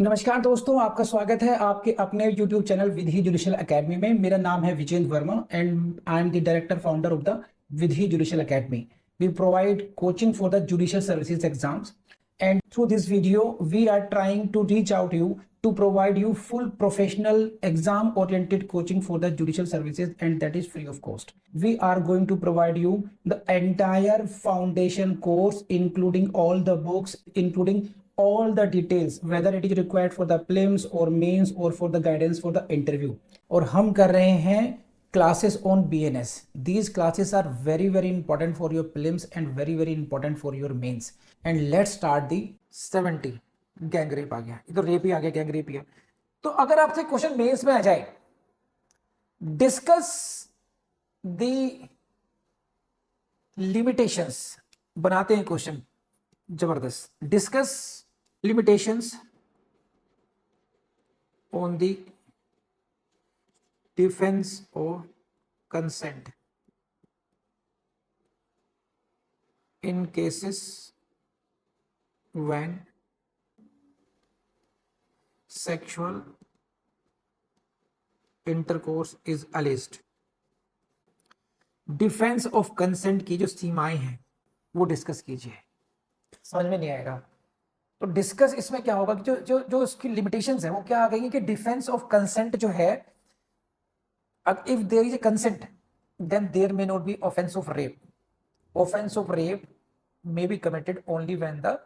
नमस्कार दोस्तों, आपका स्वागत है आपके अपने YouTube channel Vidhi judicial academy में। मेरा नाम है Vijendra Verma and I am the director founder of the Vidhi judicial academy. We provide coaching for the judicial services exams, and through this video we are trying to reach out you to provide you full professional exam oriented coaching for the judicial services, and that is free of cost. We are going to provide you the entire foundation course including all the books, including all the details, whether it is required for the prelims or mains or for the guidance for the interview. और हम कर रहे हैं classes on BNS. These classes are very important for your prelims and very important for your mains. And let's start the 70 gang rape आ गया, इधर rape ही आ गया, gang rape ही है। तो अगर आपसे क्वेश्चन मेंस में आ जाए, डिस्कस द लिमिटेशंस, बनाते हैं क्वेश्चन जबरदस्त। Discuss limitations on the defense or consent in cases when sexual intercourse is alleged। Defence of consent की जो सीमाएं हैं वो डिस्कस कीजिए। समझ में नहीं आएगा तो डिस्कस इसमें क्या होगा कि जो जो जो उसकी लिमिटेशंस है वो क्या आ गई कि डिफेंस ऑफ कंसेंट जो है, if there is a consent then there may not be offence of rape. Offence of rape may be committed only when the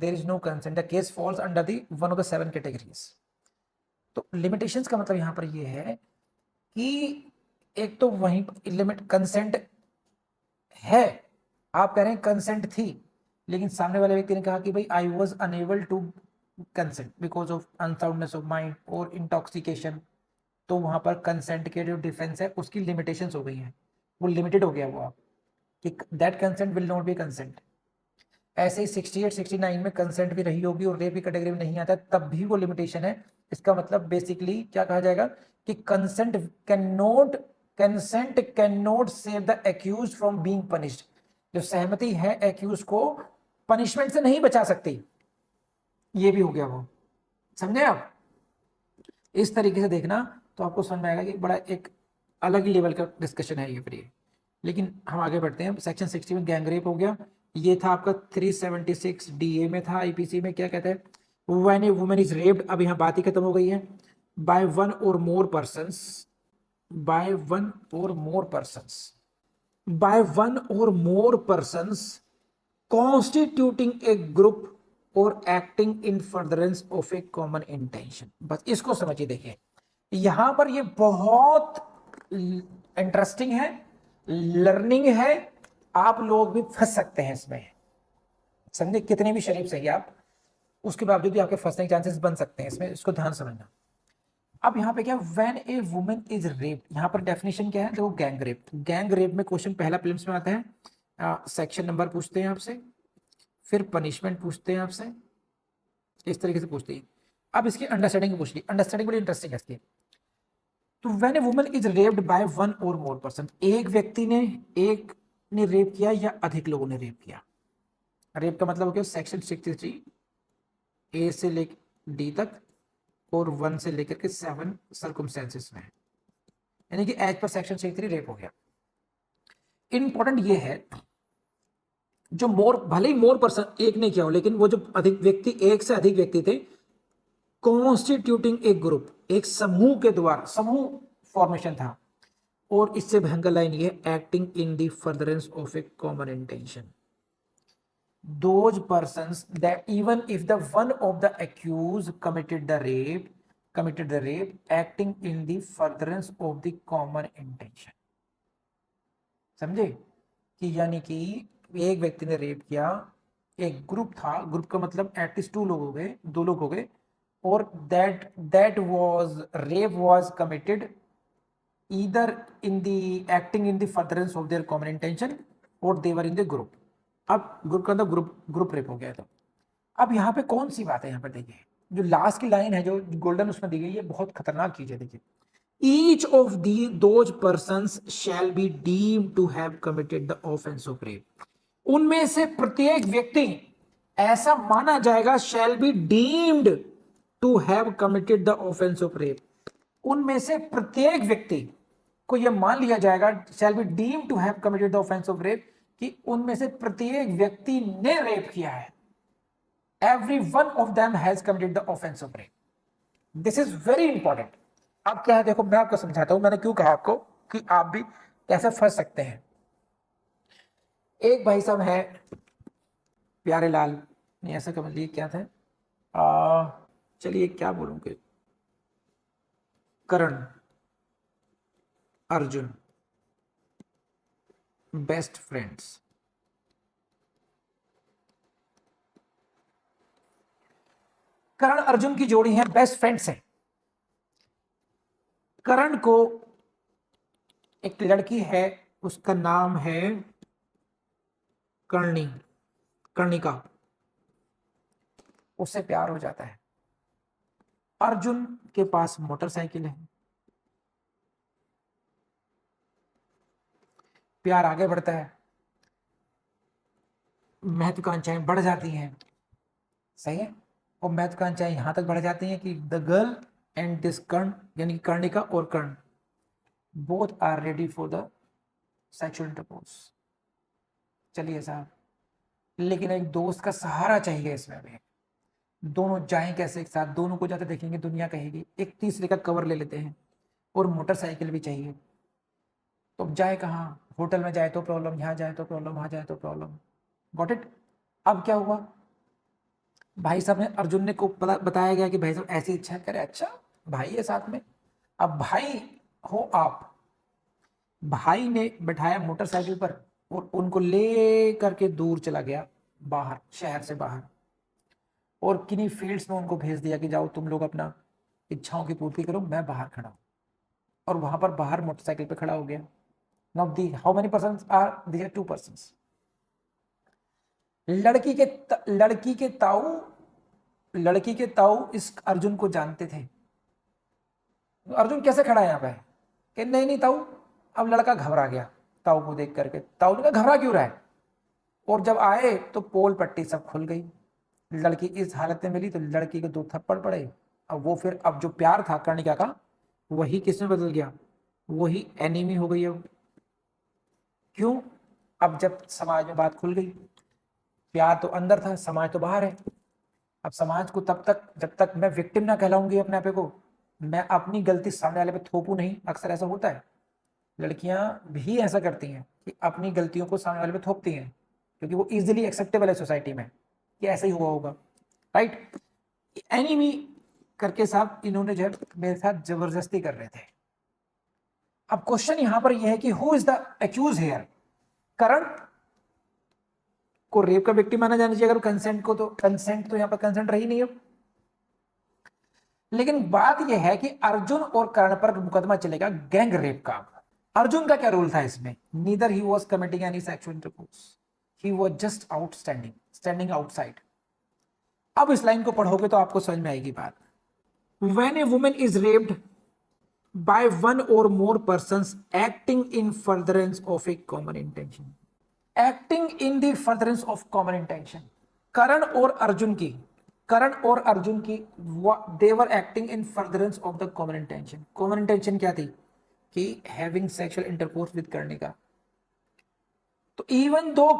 there is no consent, the case falls under the one of the 7 categories। तो limitations का मतलब यहां पर ये है कि एक तो वहीं लिमिट कंसेंट है, आप कह रहे हैं कंसेंट थी, लेकिन सामने वाले व्यक्ति ने कहा कि भाई I was unable to consent because of unsoundness of mind और इंटॉक्सिकेशन। तो वहां पर कंसेंट के जो डिफेंस है उसकी लिमिटेशंस हो गई हैं, वो लिमिटेड हो गया वो आप कि that consent will not be consent. ऐसे ही 68 69 में कंसेंट भी रही होगी और रेप की कैटेगरी में नहीं आता, तब भी वो लिमिटेशन है। इसका मतलब बेसिकली क्या कहा जाएगा कि consent can not save the accused from being punished. जो सहमति है एक्यूज को पनिशमेंट से नहीं बचा सकती, ये भी हो गया वो। समझे आप? इस तरीके से देखना तो आपको समझ में आएगा कि बड़ा एक अलग ही लेवल का डिस्कशन है ये फिर ये। लेकिन हम आगे बढ़ते हैं। सेक्शन 60 में गैंग रेप हो गया, ये था आपका 376 डीए में था। आईपीसी में क्या कहते हैं, when a woman is raped, अब यहाँ बात ही खत्म हो गई है, bye one or more persons, bye one or more persons constituting A group और acting in furtherance of a common intention. बस इसको समझिए। देखिए यहां पर ये बहुत इंटरेस्टिंग है, लर्निंग है, आप लोग भी फंस सकते हैं इसमें। समझे? कितने भी शरीफ सही आप, उसके बावजूद भी आपके फंसने के चांसेस बन सकते हैं इसमें, इसको ध्यान समझना। अब यहाँ पे क्या, when a woman is raped, यहाँ पर डेफिनेशन क्या है देखो, गैंग रेप। गैंग रेप में क्वेश्चन पहला प्रीलिम्स में आता है, सेक्शन नंबर पूछते हैं आपसे, फिर पनिशमेंट पूछते हैं आपसे, इस तरीके से पूछते हैं। अब इसकी अंडरस्टैंडिंग पूछ ली, अंडरस्टैंडिंग बड़ी इंटरेस्टिंग है इसकी। तो when a woman is raped by one or more person, एक व्यक्ति ने, एक ने रेप किया या अधिक लोगों ने रेप किया। रेप का मतलब हो गया सेक्शन 63 ए से लेकर डी तक और 1 से लेकर के 7 सर्कमस्टेंसेस में, यानी कि एज पर सेक्शन 63 रेप हो गया। इंपॉर्टेंट ये है, जो मोर, भले ही मोर पर्सन एक ने किया हो, लेकिन वो जो अधिक व्यक्ति, एक से अधिक व्यक्ति थे, कॉन्स्टिट्यूटिंग एक ग्रुप, एक समूह के द्वारा, समूह फॉर्मेशन था। और इससे भयंकर लाइन ये, acting in the furtherance of a common intention. Those persons that even if the one of the accused committed the rape, acting in the furtherance of the common intention। समझे? कि यानी कि एक व्यक्ति ने रेप किया, एक ग्रुप था, ग्रुप का मतलब एटलीस्ट 2 लोग हो गए, 2 लोग हो गए, और that was rape was committed either in the acting in the furtherance of their common intention or they were in the group। अब ग्रुप का अंदर ग्रुप रेप हो गया। तो अब यहाँ पे कौन सी बात है, यहाँ पर देखिए जो लास्ट की लाइन है जो गोल्डन उसमें दी गई है, बहुत खतरनाक चीज है। देखिए, each of those persons shall be deemed to have committed the offence of rape. उनमें से प्रत्येक व्यक्ति ऐसा माना जाएगा shall be deemed to have committed the offence of rape. उनमें से प्रत्येक व्यक्ति को यह मान लिया जाएगा, shall be deemed to have committed the offence of rape, कि उनमें से प्रत्येक व्यक्ति ने रेप किया है। Every one of them has committed the offence of rape. This is very important. अब क्या है देखो, मैं आपको समझाता हूं, मैंने क्यों कहा आपको कि आप भी कैसे फंस सकते हैं। एक भाई साहब है प्यारे लाल, नहीं ऐसा समझ लीजिए क्या था, चलिए क्या बोलूंगे, करण अर्जुन बेस्ट फ्रेंड्स। करण अर्जुन की जोड़ी है, बेस्ट फ्रेंड्स है। करण को एक लड़की है, उसका नाम है कर्णी, कर्णिका, उससे प्यार हो जाता है। अर्जुन के पास मोटरसाइकिल है, प्यार आगे बढ़ता है, महत्वाकांक्षाएं बढ़ जाती हैं, सही है। और महत्वाकांक्षाएं यहां तक बढ़ जाती हैं कि the girl and this Karna, यानी कर्णिका और Karna, both are ready for the sexual intercourse. चलिए साहब, लेकिन एक दोस्त का सहारा चाहिए इसमें भी। दोनों जाएं कैसे एक साथ, दोनों को जाते देखेंगे दुनिया कहेगी, एक तीसरे का कवर ले लेते हैं, और मोटरसाइकिल भी चाहिए। तो अब जाए कहाँ, होटल में जाए तो प्रॉब्लम, यहाँ जाए तो प्रॉब्लम, वहाँ जाए तो प्रॉब्लम। Got it. अब क्या हुआ, भाई साहब ने, अर्जुन ने को बताया गया कि भाई साहब ऐसी इच्छा करे, अच्छा भाई है साथ में। अब भाई हो आप, भाई ने बैठाया मोटरसाइकिल पर और उनको ले करके दूर चला गया, बाहर, शहर से बाहर, और किन्हीं फील्ड्स में उनको भेज दिया कि जाओ तुम लोग अपना इच्छाओं की पूर्ति करो, मैं बाहर खड़ा हूं। और वहां पर बाहर मोटरसाइकिल पे खड़ा हो गया। Now the how many persons are there, 2 persons. लड़की के ताऊ इस अर्जुन को जानते थे। अर्जुन कैसे खड़ा है यहाँ पे, कि नहीं नहीं ताऊ। अब लड़का घबरा गया ताऊ को देख करके। ताऊ ने कहा घबरा क्यों रहा है, और जब आए तो पोल पट्टी सब खुल गई। लड़की इस हालत में मिली तो लड़की को 2 थप्पड़ पड़े। अब वो फिर, अब जो प्यार था कर्णिका का, वही किस में बदल गया, वही एनिमी हो गई। अब क्यों, अब जब समाज में बात खुल गई, प्यार तो अंदर था, समाज तो बाहर है। अब समाज को तब तक, जब तक मैं विक्टिम ना कहलाऊंगी अपने आप को, मैं अपनी गलती सामने वाले पे थोपू नहीं। अक्सर ऐसा होता है, लड़कियां भी ऐसा करती हैं कि अपनी गलतियों को सामने वाले पे थोपती हैं, क्योंकि वो इजीली एक्सेप्टेबल है सोसाइटी में कि ऐसा ही हुआ होगा, राइट। एनिमी करके साहब इन्होंने जो मेरे साथ जबरदस्ती कर रहे थे। अब क्वेश्चन यहां पर यह है कि who is the accuse here. Karan को रेप का विक्टिम माना जाना चाहिए अगर कंसेंट को, तो कंसेंट तो यहां पर कंसेंट रही नहीं अब। लेकिन बात यह है कि अर्जुन और कर्ण पर मुकदमा चलेगा गैंग रेप का। अर्जुन का क्या रोल था इसमें, neither he was committing any sexual intercourse, he was just outstanding, standing outside. अब इस लाइन को पढ़ोगे तो आपको समझ में आएगी बात। When a women is raped by one or more persons acting in furtherance of a common intention, acting in the furtherance of common intention. Karan और अर्जुन की, they were acting in furtherance of the common intention. Common intention क्या थी, कि having sexual intercourse with Karnika. तो even though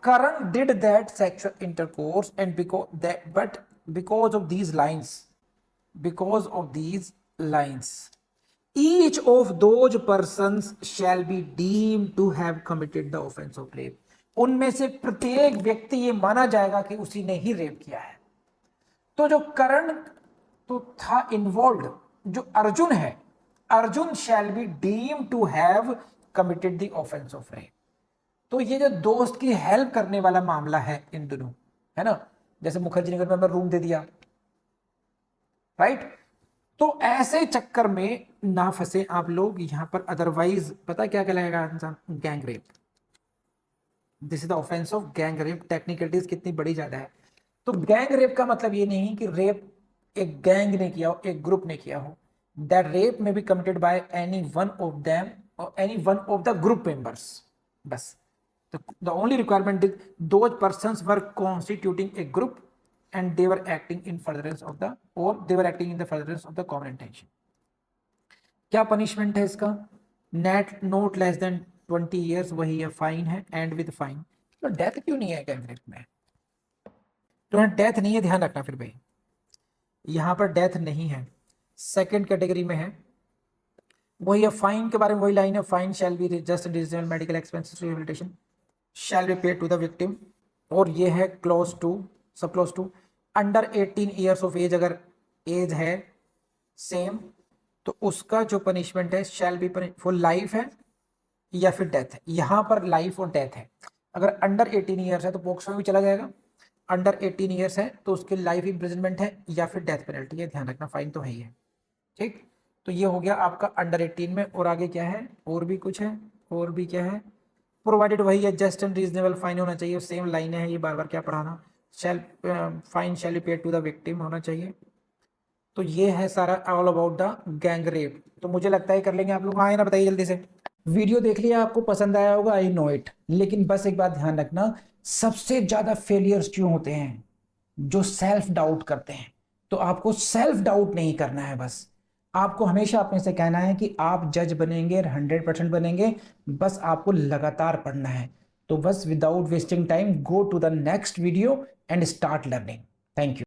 Karan did that sexual intercourse and because of these lines each of those persons shall be deemed to have committed the offense of rape। उनमें से प्रत्येक व्यक्ति ये माना जाएगा कि उसी ने ही रेप किया है। तो जो करण तो था इन्वॉल्व, जो अर्जुन है, Arjun shall be deemed to have committed the offence of rape. तो ये जो दोस्त की हेल्प करने वाला मामला है इन दोनों, है ना, जैसे मुखर्जी नगर में मैं रूम दे दिया, राइट। तो ऐसे चक्कर में ना फंसे आप लोग यहां पर, अदरवाइज पता क्या कहलाएगा इंसान, gang rape. This is the offence of gang rape. Technicalities कितनी बड़ी ज्यादा है। तो गैंग रेप का मतलब ये नहीं कि रेप एक गैंग ने किया हो, एक ग्रुप ने किया हो। दैट रेप में be committed by any one of them or any one of the group members, बस। The only requirement is those persons were constituting a group and they were acting in furtherance of the or they were acting in the furtherance of the common intention. क्या punishment है इसका? Net note less than 20 years, वही है fine है, and with fine. तो death क्यों नहीं है कैंडिडेट में? तो डेथ नहीं है, ध्यान रखना फिर भाई, यहां पर डेथ नहीं है, सेकंड कैटेगरी में है। वही है फाइन के बारे में, वही लाइन है, fine shall be just reasonable medical expenses rehabilitation shall be paid to the victim. और ये है clause two, sub clause two under 18 years of age, अगर एज है सेम तो उसका जो पनिशमेंट है शैल बी फॉर लाइफ है या फिर डेथ है। यहां पर लाइफ और डेथ है। अगर अंडर 18 ईयर्स है तो पॉक्सो में भी चला जाएगा, अंडर 18 ईयर्स है तो उसके लाइफ इम्प्रिजनमेंट है या फिर डेथ पेनल्टी है, ध्यान रखना, फाइन तो है ही है। ठीक, तो ये हो गया आपका अंडर 18 में। और आगे क्या है, और भी कुछ है, और भी क्या है, प्रोवाइडेड वही है, जस्ट एंड रीजनेबल फाइन होना चाहिए, सेम लाइन है, ये बार बार क्या पढ़ाना, shall fine shall be paid to the victim होना चाहिए। तो ये है सारा all about the gang rape. तो मुझे लगता है कर लेंगे आप लोग, हाँ ना, बताइए जल्दी से। वीडियो देख लिया, आपको पसंद आया होगा, आई नो इट, लेकिन बस एक बात ध्यान रखना, सबसे ज्यादा फेलियर्स क्यों होते हैं? जो सेल्फ डाउट करते हैं। तो आपको सेल्फ डाउट नहीं करना है, बस आपको हमेशा अपने से कहना है कि आप जज बनेंगे, 100% बनेंगे, बस आपको लगातार पढ़ना है। तो बस without wasting time go to the next video and start learning. Thank you.